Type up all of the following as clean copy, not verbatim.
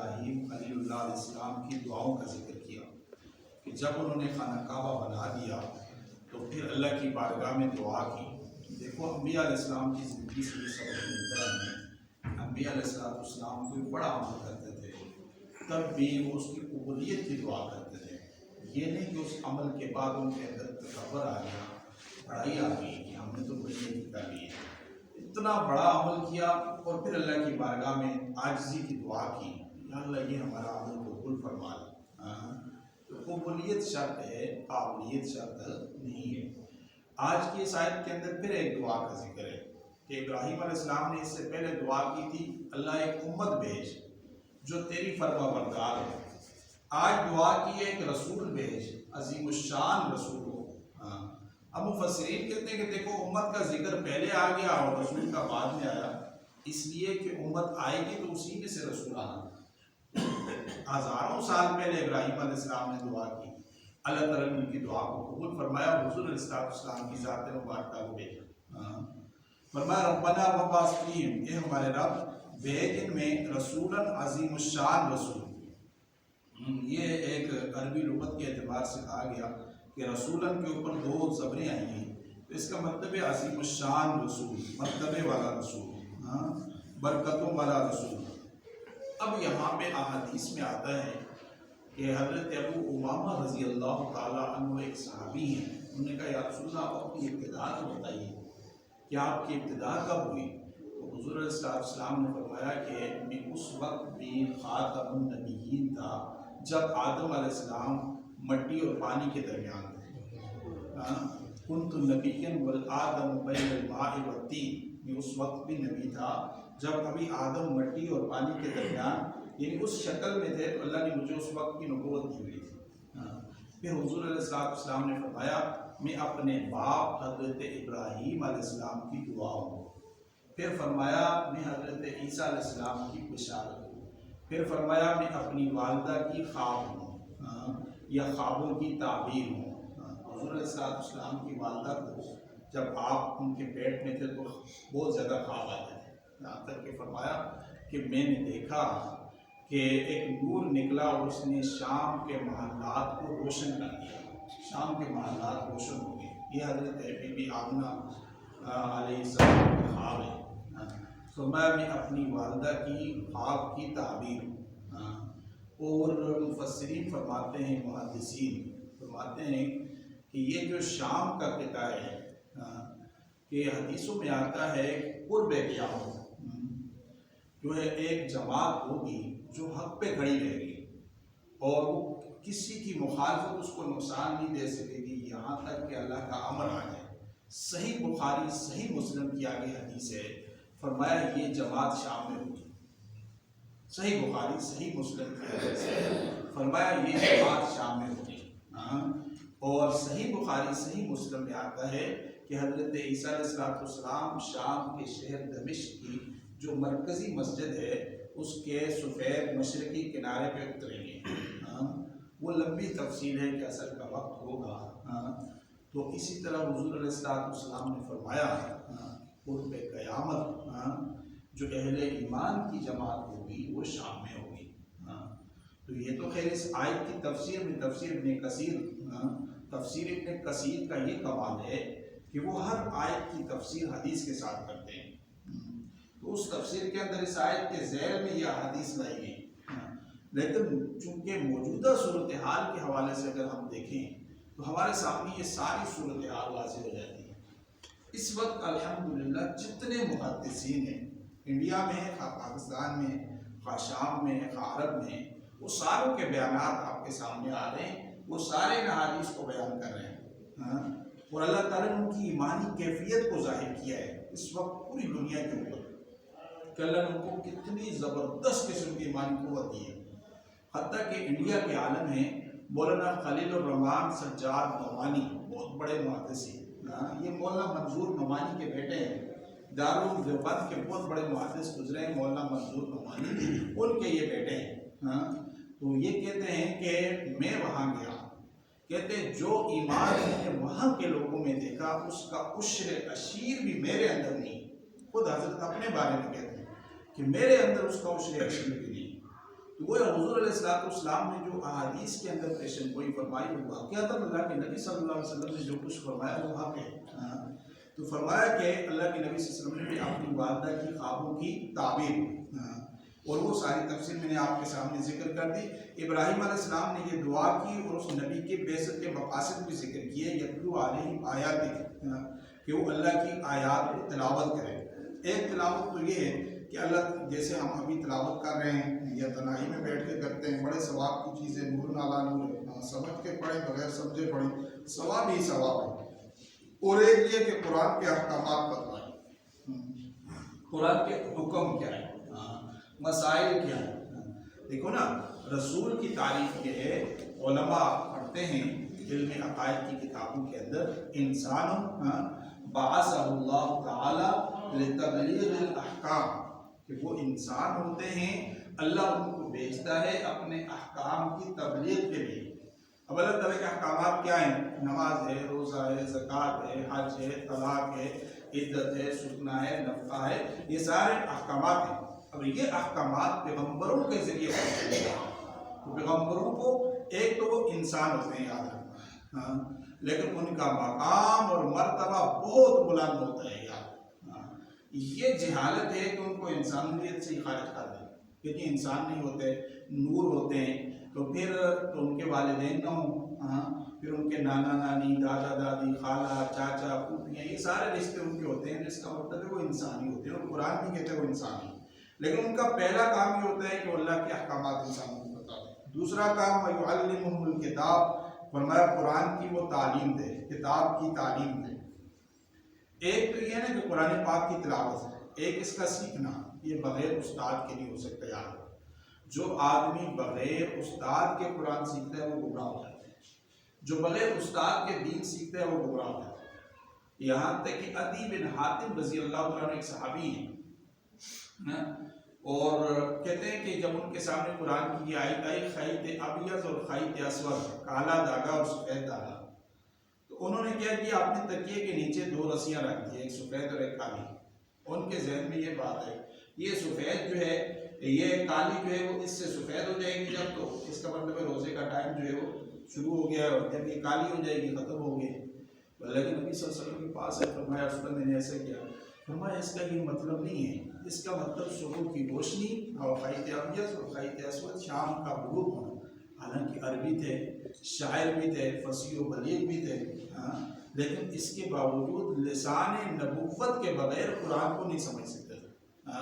ابراہیم خلیل اللہ علیہ السلام کی دعاؤں کا ذکر کیا کہ جب انہوں نے خانہ کعبہ بنا دیا تو پھر اللہ کی بارگاہ میں دعا کی۔ دیکھو انبیاء علیہ السلام کی زندگی سے یہ سبق ملتا ہے ہمیں۔ انبیاء علیہ السلام کوئی بڑا عمل کرتے تھے تب بھی وہ اس کی قبولیت کی دعا کرتے تھے، یہ نہیں کہ اس عمل کے بعد ان کے اندر تکبر آ گیا، بڑائی آ گئی کہ ہم نے تو بڑی نیکی کر لی ہے۔ اتنا بڑا عمل کیا اور پھر اللہ کی بارگاہ میں عاجزی کی دعا کی، یا اللہ یہ ہمارا عمل قبول فرما لے۔ تو قبولیت شرط ہے، قابلیت شرط نہیں ہے۔ آج کی اس آیت کے اندر پھر ایک دعا کا ذکر ہے کہ ابراہیم علیہ السلام نے اس سے پہلے دعا کی تھی اللہ ایک امت بھیج جو تیری فرما بردار ہے۔ آج دعا کی ہے کہ رسول بھیج، عظیم الشان رسول ہو۔ اب مفسرین کہتے ہیں کہ دیکھو امت کا ذکر پہلے آ گیا اور رسول کا بعد میں آیا، اس لیے کہ امت آئے گی تو اسی میں سے رسول آنا۔ ہزاروں سال پہلے ابراہیم علیہ السلام نے دعا کی، اللہ تعالیٰ نے ان کی دعا کو قبول فرمایا، حضور علیہ السلام کی ذات مبارکہ کو بھیجا۔ فرمایا ربنا وبعث فیہم، اے ہمارے رب بھیج ان میں رسولاً عظیم الشان رسول۔ یہ ایک عربی لغت کے اعتبار سے کہا گیا کہ رسولاً کے اوپر دو زبریں آئی ہیں، تو اس کا مطلب ہے عظیم الشان رسول، مرتبے والا رسول، برکتوں والا رسول۔ اب یہاں پہ احادیث میں آتا ہے کہ حضرت ابو امامہ رضی اللہ تعالیٰ عنہ ایک صحابی ہیں، انہوں نے کہا یا رسول اللہ آپ اپنی ابتدا تو بتائیے کہ آپ کی ابتدا کب ہوئی؟ تو حضور علیہ السلام نے فرمایا کہ میں اس وقت بھی خاتم النبیین تھا جب آدم علیہ السلام مٹی اور پانی کے درمیان تھے۔ کنت نبیًا والآدم بین الماء والطین، میں اس وقت بھی نبی تھا جب ابھی آدم مٹی اور پانی کے درمیان یعنی اس شکل میں تھے، تو اللہ نے مجھے اس وقت کی نبوت دی ہوئی تھی۔ پھر حضور علیہ السلام نے فرمایا میں اپنے باپ حضرت ابراہیم علیہ السلام کی دعا ہوں۔ پھر فرمایا میں حضرت عیسیٰ علیہ السلام کی بشارت ہوں۔ پھر فرمایا میں اپنی والدہ کی خواب ہوں یا خوابوں کی تعبیر ہوں۔ حضور علیہ السلام کی والدہ کو جب آپ ان کے پیٹ میں تھے تو بہت زیادہ خواب آتے تھے، یہاں تک کہ فرمایا کہ میں نے دیکھا کہ ایک نور نکلا اور اس نے شام کے محلات کو روشن کر دیا، شام کے محلات روشن ہو گئے۔ یہ حضرت بی بی آمنہ علیہ السلام کا خواب ہے۔ فرمایا میں اپنی والدہ کی خواب کی تعبیر ہوں۔ اور مفسرین فرماتے ہیں، محدثین فرماتے ہیں کہ یہ جو شام کا قطع ہے کہ حدیثوں میں آتا ہے قرب قیامت جو ہے ایک جماعت ہوگی جو حق پہ کھڑی رہے گی اور وہ کسی کی مخالفت اس کو نقصان نہیں دے سکے گی یہاں تک کہ اللہ کا امر آ جائے۔ صحیح بخاری صحیح مسلم کی آگے حدیث ہے، فرمایا یہ جماعت شام میں ہوگی۔ صحیح بخاری صحیح مسلم کی حدیث ہے، فرمایا یہ جماعت شام میں ہوگی۔ اور صحیح بخاری صحیح مسلم میں آتا ہے کہ حضرت عیسیٰ علیہ السلام شام کے شہر دمشق کی جو مرکزی مسجد ہے اس کے سفید مشرقی کنارے پہ اتریں گے۔ وہ لمبی تفصیل ہے کہ اثر کا وقت ہوگا۔ تو اسی طرح حضور علیہ السلام نے فرمایا قرب قیامت جو اہل ایمان کی جماعت ہوگی وہ شام میں ہوگی۔ تو یہ تو خیر اس آیت کی تفسیر میں تفسیر ابن کثیر کا یہ کمال ہے کہ وہ ہر آیت کی تفسیر حدیث کے ساتھ کرتے ہیں۔ تو اس تفسیر کے اندر اس آیت کے ذیل میں یہ حدیث لائی گئی، لیکن چونکہ موجودہ صورتحال کے حوالے سے اگر ہم دیکھیں تو ہمارے سامنے یہ ساری صورتحال واضح ہو جاتی ہے۔ اس وقت الحمدللہ جتنے محدثین ہیں انڈیا میں، پاکستان میں، شام میں، عرب میں، وہ ساروں کے بیانات آپ کے سامنے آ رہے ہیں، وہ سارے احادیث کو بیان کر رہے ہیں۔ اور اللہ تعالیٰ نے ان کی ایمانی کیفیت کو ظاہر کیا ہے اس وقت پوری دنیا کے اوپر کہ اللہ نے ان کو کتنی زبردست قسم کی ایمانی قوت دی ہے۔ حتیٰ کہ انڈیا کے عالم ہیں مولانا خلیل الرحمان سجاد نعمانی، بہت بڑے محدث ہیں، یہ مولانا منظور نعمانی کے بیٹے ہیں، دارالدیوبند کے بہت بڑے محدث گزرے ہیں مولانا منظور نعمانی، ان کے یہ بیٹے ہیں۔ تو یہ کہتے ہیں کہ میں وہاں گیا، کہتے ہیں جو ایمان میں نے وہاں کے لوگوں میں دیکھا اس کا عشر عشیر بھی میرے اندر نہیں۔ خود حضرت اپنے بارے میں کہتے ہیں کہ میرے اندر اس کا عشر عشیر بھی نہیں۔ تو وہ حضور علیہ السلام نے جو احادیث کے اندر پیشن گوئی فرمائی وہ واقعات اللہ کے نبی صلی اللہ علیہ وسلم نے جو کچھ فرمایا وہ واقع ہے. تو فرمایا کہ اللہ کے نبی صلی اللہ علیہ وسلم نے اپنی والدہ کی خوابوں کی تعبیر اور وہ ساری تفصیل میں نے آپ کے سامنے ذکر کر دی. ابراہیم علیہ السلام نے یہ دعا کی اور اس نبی کے بعثت کے مقاصد بھی ذکر کیے. یتلو علیہم آیات کہ وہ اللہ کی آیات کو تلاوت کریں. ایک تلاوت تو یہ ہے کہ اللہ جیسے ہم ابھی تلاوت کر رہے ہیں یا تنہائی میں بیٹھ کے کرتے ہیں، بڑے ثواب کی چیزیں، نور نالا نور سمجھ کے پڑھیں بغیر سمجھے پڑھیں، ثواب ہی ثواب ہے. اور ایک یہ کہ قرآن کے احکامات بتائیں، قرآن کے حکم کیا ہے، مسائل کیا ہے. دیکھو نا، رسول کی تعریف یہ ہے، علماء پڑھتے ہیں علم عقائد کی کتابوں کے اندر، انسان بعثہ اللہ تعالی لتبلیغ الاحکام، کہ وہ انسان ہوتے ہیں اللہ ان کو بھیجتا ہے اپنے احکام کی تبلیغ کے لیے. اب اللہ تعالیٰ کے احکامات کیا ہیں؟ نماز ہے، روزہ ہے، زکوٰۃ ہے، حج ہے، طلاق ہے، عدت ہے، سکنا ہے، نفقہ ہے، یہ سارے احکامات ہیں. اب یہ احکامات پیغمبروں کے ذریعے ہوتے ہیں. پیغمبروں کو ایک تو وہ انسان ہوتے ہیں یاد رکھنا، لیکن ان کا مقام اور مرتبہ بہت بلند ہوتا ہے یار. یہ جہالت ہے کہ ان کو انسانیت سے خارج کر دیں، کیونکہ انسان نہیں ہوتے، نور ہوتے ہیں. تو پھر تو ان کے والدین نہ ہوں، پھر ان کے نانا نانی، دادا دادی، خالہ، چاچا، پھوپھیاں، یہ سارے رشتے ان کے ہوتے ہیں، جس کا مطلب ہے وہ انسانی ہوتے ہیں. اور قرآن بھی کہتے ہیں وہ انسانی، لیکن ان کا پہلا کام یہ ہوتا ہے کہ وہ اللہ کے احکامات انسانوں کو بتا دیں. دوسرا کام وَيُعَلِّمُهُمُ الْكِتَابَ، فرمایا قرآن کی وہ تعلیم دے، کتاب کی تعلیم دے. ایک تو یہ ہے نا کہ قرآن پاک کی تلاوت ہے، ایک اس کا سیکھنا، یہ بغیر استاد کے نہیں ہو سکتا یار. جو آدمی بغیر استاد کے قرآن سیکھتا ہے وہ گمراہ ہو جاتا ہے، جو بغیر استاد کے دین سیکھتا ہے وہ گمراہ ہو جاتا ہے. یہاں تک کہ عدی بن حاتم رضی اللہ تعالیٰ عنہ ایک صحابی ہیں، اور کہتے ہیں کہ جب ان کے سامنے قرآن کی آیت آئی، خیط ابیض اور خیط اسود، کالا دھاگا اور سفید دھاگا، تو انہوں نے کیا کیا، اپنے تکیے کے نیچے دو رسیاں رکھ دی، ایک سفید اور ایک کالی. ان کے ذہن میں یہ بات ہے، یہ سفید جو ہے، یہ کالی جو ہے وہ اس سے سفید ہو جائے گی جب، تو اس کا مطلب ہے روزے کا ٹائم جو ہے وہ شروع ہو گیا، اور جب یہ کالی ہو جائے گی ختم ہو گئی. لیکن نبی صلی اللہ علیہ وسلم کے پاس ہے، فرمایا اس پر میں نے ایسے کیا، فرمایا اس کا یہ مطلب نہیں ہے، اس کا مطلب صبح کی روشنی اور خیط ابیض اور خیط اسود، شام کا غروب ہونا. حالانکہ عربی تھے، شاعر بھی تھے، فصیح و بلیغ بھی تھے، لیکن اس کے باوجود لسان نبوت کے بغیر قرآن کو نہیں سمجھ سکتے تھے.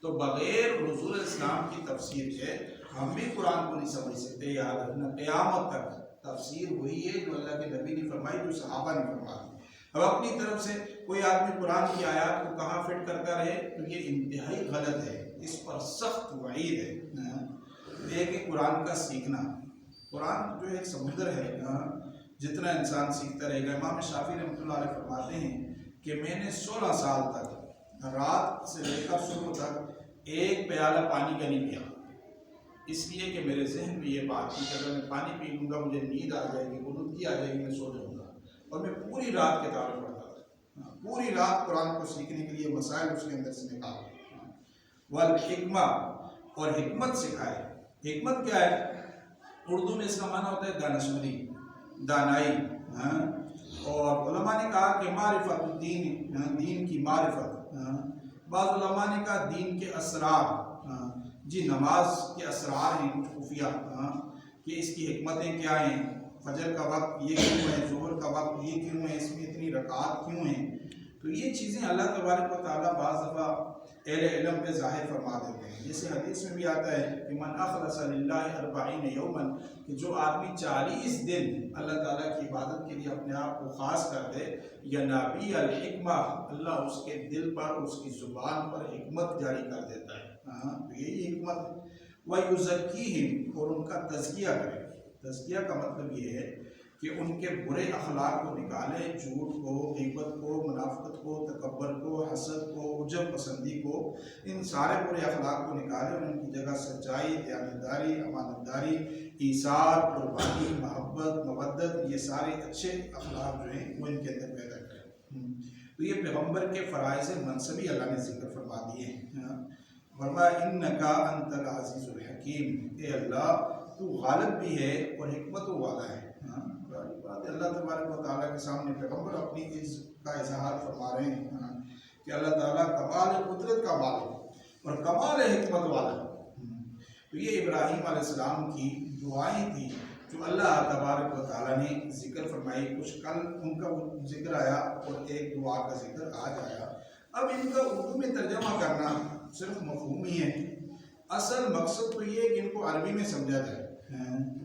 تو بغیر رسول الاسلام کی تفسیر کے ہم بھی قرآن کو نہیں سمجھ سکتے. یاد رکھنا، قیامت تک تفسیر وہی ہے جو اللہ کے نبی نے فرمائی، جو صحابہ نے فرمائی. اب اپنی طرف سے کوئی آدمی قرآن کی آیات کو کہاں فٹ کرتا رہے تو یہ انتہائی غلط ہے، اس پر سخت وعید ہے. ایک ہے قرآن کا سیکھنا. قرآن جو ایک سمندر ہے، جتنا انسان سیکھتا رہے گا. امام شافعی رحمۃ اللہ علیہ فرماتے ہیں کہ میں نے 16 سال تک رات سے لے کر صبح تک ایک پیالہ پانی کا نہیں پیا، اس لیے کہ میرے ذہن میں یہ بات تھی کہ اگر میں پانی پی لوں گا مجھے نیند آ جائے گی، غنودگی آ جائے گی، میں سو جاؤں گا. اور میں پوری رات کتابیں پڑھتا تھا، پوری رات قرآن کو سیکھنے کے لیے مسائل اس کے اندر سے نکالے. والحکمہ، اور حکمت سکھائے. حکمت کیا ہے؟ اردو میں اس کا معنی ہوتا ہے دانشوری، دانائی. اور علماء نے کہا کہ معرفت الدین، دین کی معرفت. بعض علماء نے کہا دین کے اسرار. جی نماز کے اسرار ہیں کچھ خفیہ، کہ اس کی حکمتیں کیا ہیں، فجر کا وقت یہ کیوں ہے، ظہر کا وقت یہ کیوں ہے، اس میں اتنی رکعات کیوں ہیں. تو یہ چیزیں اللہ تبارک و تعالیٰ بعض دفعہ اہل علم پہ ظاہر فرما دیتے ہیں. جیسے حدیث میں بھی آتا ہے کہ من اخلص للہ 40 یوما، کہ جو آدمی 40 دن اللہ تعالیٰ کی عبادت کے لیے اپنے آپ کو خاص کر دے، یا نبی الحکمہ، اللہ اس کے دل پر، اس کی زبان پر حکمت جاری کر دیتا ہے. تو یہی حکمت. وَيُزَكِّيهِمْ، اور ان کا تزکیہ کرے. تزکیہ کا مطلب یہ ہے کہ ان کے برے اخلاق کو نکالے، جھوٹ کو، غیبت کو، منافقت کو، تکبر کو، حسد کو، عجب پسندی کو، ان سارے برے اخلاق کو نکالے اور ان کی جگہ سچائی، دیانتداری، امانت داری، ایثار، قربانی، محبت، مودت، یہ سارے اچھے اخلاق جو ہیں وہ ان کے اندر پیدا کریں. تو یہ پیغمبر کے فرائض منصبی اللہ نے ذکر فرما دیے ہیں. فرمایا انکا انت العزیز الحکیم. حکیم، اے اللہ تو غالب بھی ہے اور حکمت والا ہے۔ بات اللہ تبارک و تعالیٰ کے سامنے پیغمبر اپنی اس کا اظہار فرما رہے ہیں کہ اللہ تعالیٰ کمال قدرت کا مالک اور کمال حکمت والا ہے۔ تو یہ ابراہیم علیہ السلام کی دعائیں تھیں جو اللہ تبارک و تعالیٰ نے ذکر فرمائی۔ کچھ کل ان کا ذکر آیا اور ایک دعا کا ذکر آج آیا۔ اب ان کا اردو میں ترجمہ کرنا صرف مفہوم ہی ہے، اصل مقصد تو یہ ہے کہ ان کو عربی میں سمجھا جائے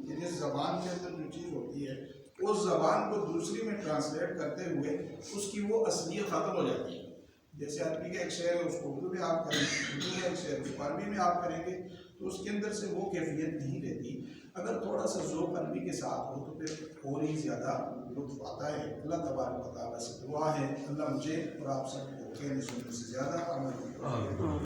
کہ جس زبان کے اندر جو چیز ہوتی ہے اس زبان کو دوسری میں ٹرانسلیٹ کرتے ہوئے اس کی وہ اصلیت ختم ہو جاتی ہے۔ جیسے عربی کا ایک شعر ہے، اس کو اردو میں آپ کریں گے، اردو کا ایک شعر اس کو عربی میں آپ کریں گے تو اس کے اندر سے وہ کیفیت نہیں رہتی۔ اگر تھوڑا سا ذوق عربی کے ساتھ ہو تو پھر اور ہی زیادہ لطف آتا ہے۔ اللہ تبارک و تعالیٰ سے دعا ہے اللہ مجھے اور آپ سب کو کہنے سننے سے زیادہ عمل